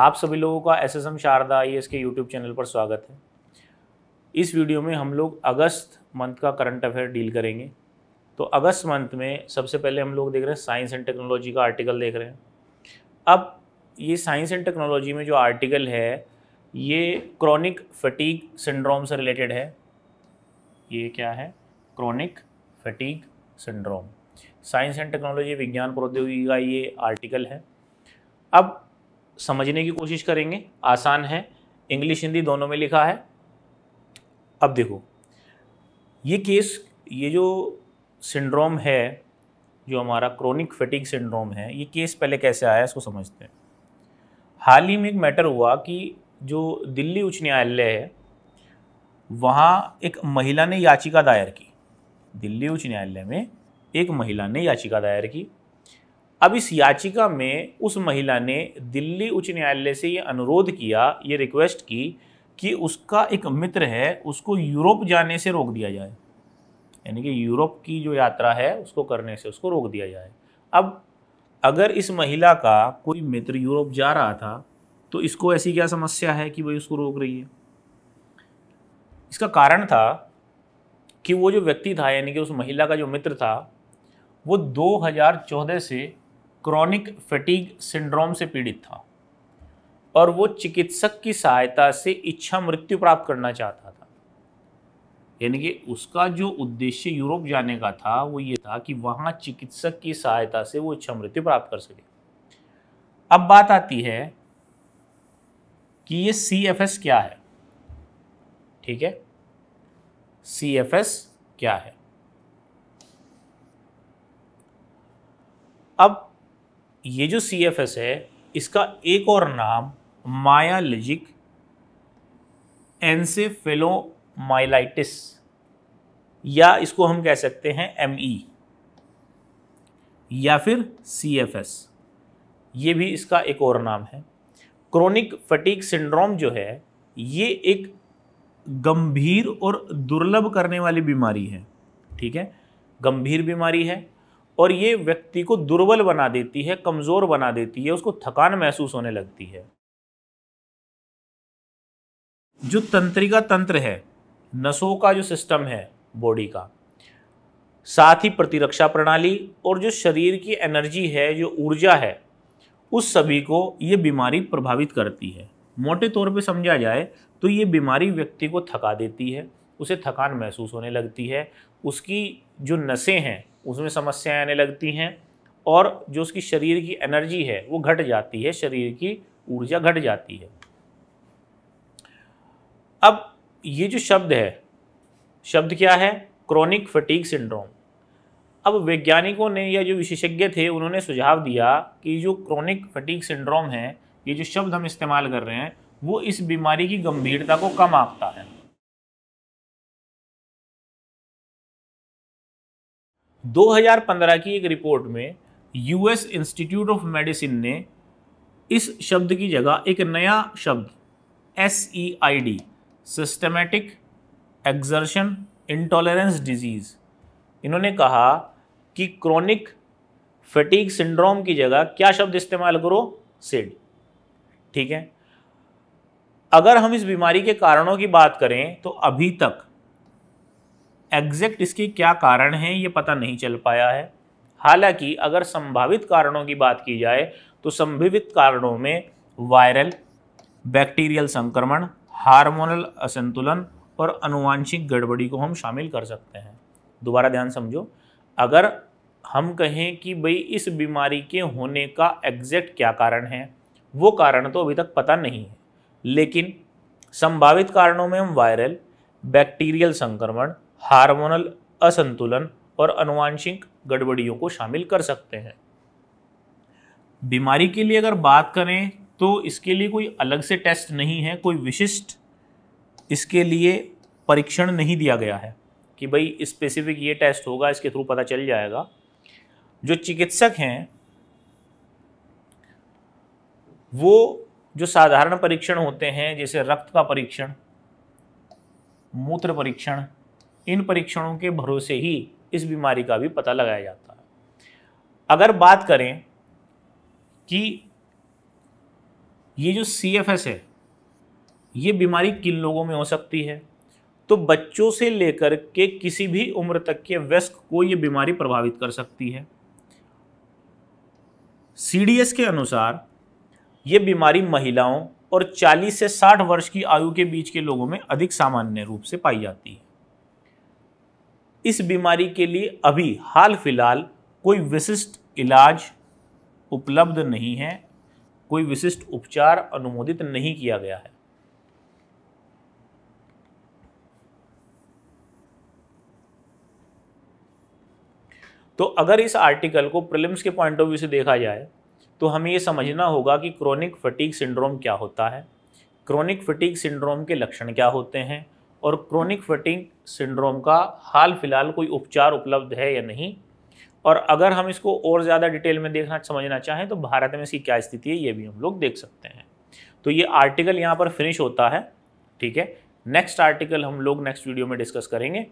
आप सभी लोगों का एसएसएम शारदा आईएएस के यूट्यूब चैनल पर स्वागत है। इस वीडियो में हम लोग अगस्त मंथ का करंट अफेयर डील करेंगे। तो अगस्त मंथ में सबसे पहले हम लोग देख रहे हैं साइंस एंड टेक्नोलॉजी का आर्टिकल देख रहे हैं। अब ये साइंस एंड टेक्नोलॉजी में जो आर्टिकल है ये क्रॉनिक फटीग सिंड्रोम से रिलेटेड है। ये क्या है? Chronic fatigue syndrome. Science and technology विज्ञान प्रौद्योगिकी का ये आर्टिकल है। अब समझने की कोशिश करेंगे, आसान है, इंग्लिश हिंदी दोनों में लिखा है। अब देखो ये केस, ये जो सिंड्रोम है, जो हमारा क्रॉनिक फटीग सिंड्रोम है, ये केस पहले कैसे आया इसको समझते हैं। हाल ही में एक मैटर हुआ कि जो दिल्ली उच्च न्यायालय है वहाँ एक महिला ने याचिका दायर की। दिल्ली उच्च न्यायालय में एक महिला ने याचिका दायर की। अब इस याचिका में उस महिला ने दिल्ली उच्च न्यायालय से ये अनुरोध किया, ये रिक्वेस्ट की कि उसका एक मित्र है उसको यूरोप जाने से रोक दिया जाए, यानी कि यूरोप की जो यात्रा है उसको करने से उसको रोक दिया जाए। अब अगर इस महिला का कोई मित्र यूरोप जा रहा था तो इसको ऐसी क्या समस्या है कि भाई उसको रोक रही है? इसका कारण था कि वो जो व्यक्ति था, यानी कि उस महिला का जो मित्र था, वो 2014 से क्रॉनिक फटीग सिंड्रोम से पीड़ित था और वो चिकित्सक की सहायता से इच्छा मृत्यु प्राप्त करना चाहता था। यानी कि उसका जो उद्देश्य यूरोप जाने का था वो ये था कि वहाँ चिकित्सक की सहायता से वो इच्छा मृत्यु प्राप्त कर सके। अब बात आती है कि ये CFS क्या है। ठीक है, CFS क्या है? अब ये जो CFS है इसका एक और नाम मायालजिक एन्सेफेलोमाइलाइटिस, या इसको हम कह सकते हैं ME या फिर CFS, ये भी इसका एक और नाम है। क्रॉनिक फटीग सिंड्रोम जो है ये एक गंभीर और दुर्लभ करने वाली बीमारी है। ठीक है, गंभीर बीमारी है और ये व्यक्ति को दुर्बल बना देती है, कमज़ोर बना देती है, उसको थकान महसूस होने लगती है। जो तंत्रिका तंत्र है, नसों का जो सिस्टम है बॉडी का, साथ ही प्रतिरक्षा प्रणाली और जो शरीर की एनर्जी है, जो ऊर्जा है, उस सभी को ये बीमारी प्रभावित करती है। मोटे तौर पे समझा जाए तो ये बीमारी व्यक्ति को थका देती है, उसे थकान महसूस होने लगती है, उसकी जो नसें हैं उसमें समस्याएं आने लगती हैं और जो उसकी शरीर की एनर्जी है वो घट जाती है, शरीर की ऊर्जा घट जाती है। अब ये जो शब्द है, शब्द क्या है? Chronic fatigue syndrome. अब वैज्ञानिकों ने या जो विशेषज्ञ थे उन्होंने सुझाव दिया कि जो क्रॉनिक फटीग सिंड्रोम है, ये जो शब्द हम इस्तेमाल कर रहे हैं वो इस बीमारी की गंभीरता को कम आंकता है। 2015 की एक रिपोर्ट में US इंस्टीट्यूट ऑफ मेडिसिन ने इस शब्द की जगह एक नया शब्द SEID, systematic exertion intolerance disease, इन्होंने कहा कि क्रॉनिक फटीग सिंड्रोम की जगह क्या शब्द इस्तेमाल करो? SID। ठीक है, अगर हम इस बीमारी के कारणों की बात करें तो अभी तक एग्जैक्ट इसके क्या कारण हैं ये पता नहीं चल पाया है। हालांकि अगर संभावित कारणों की बात की जाए तो संभावित कारणों में वायरल, बैक्टीरियल संक्रमण, हार्मोनल असंतुलन और आनुवांशिक गड़बड़ी को हम शामिल कर सकते हैं। दोबारा ध्यान समझो, अगर हम कहें कि भाई इस बीमारी के होने का एग्जैक्ट क्या कारण है, वो कारण तो अभी तक पता नहीं है, लेकिन संभावित कारणों में हम वायरल, बैक्टीरियल संक्रमण, हार्मोनल असंतुलन और आनुवांशिक गड़बड़ियों को शामिल कर सकते हैं। बीमारी के लिए अगर बात करें तो इसके लिए कोई अलग से टेस्ट नहीं है, कोई विशिष्ट इसके लिए परीक्षण नहीं दिया गया है कि भाई स्पेसिफिक ये टेस्ट होगा, इसके थ्रू पता चल जाएगा। जो चिकित्सक हैं वो जो साधारण परीक्षण होते हैं, जैसे रक्त का परीक्षण, मूत्र परीक्षण, इन परीक्षणों के भरोसे ही इस बीमारी का भी पता लगाया जाता है। अगर बात करें कि ये जो CFS है, ये बीमारी किन लोगों में हो सकती है? तो बच्चों से लेकर के किसी भी उम्र तक के वयस्क को ये बीमारी प्रभावित कर सकती है। CDS के अनुसार ये बीमारी महिलाओं और 40 से 60 वर्ष की आयु के बीच के लोगों में अधिक सामान्य रूप से पाई जाती है। इस बीमारी के लिए अभी हाल फिलहाल कोई विशिष्ट इलाज उपलब्ध नहीं है, कोई विशिष्ट उपचार अनुमोदित नहीं किया गया है। तो अगर इस आर्टिकल को प्रीलिम्स के पॉइंट ऑफ व्यू से देखा जाए तो हमें ये समझना होगा कि क्रोनिक फटीग सिंड्रोम क्या होता है, क्रोनिक फटीग सिंड्रोम के लक्षण क्या होते हैं, और क्रोनिक फटीग सिंड्रोम का हाल फिलहाल कोई उपचार उपलब्ध है या नहीं। और अगर हम इसको और ज़्यादा डिटेल में देखना समझना चाहें तो भारत में इसकी क्या स्थिति है ये भी हम लोग देख सकते हैं। तो ये आर्टिकल यहाँ पर फिनिश होता है। ठीक है, नेक्स्ट आर्टिकल हम लोग नेक्स्ट वीडियो में डिस्कस करेंगे।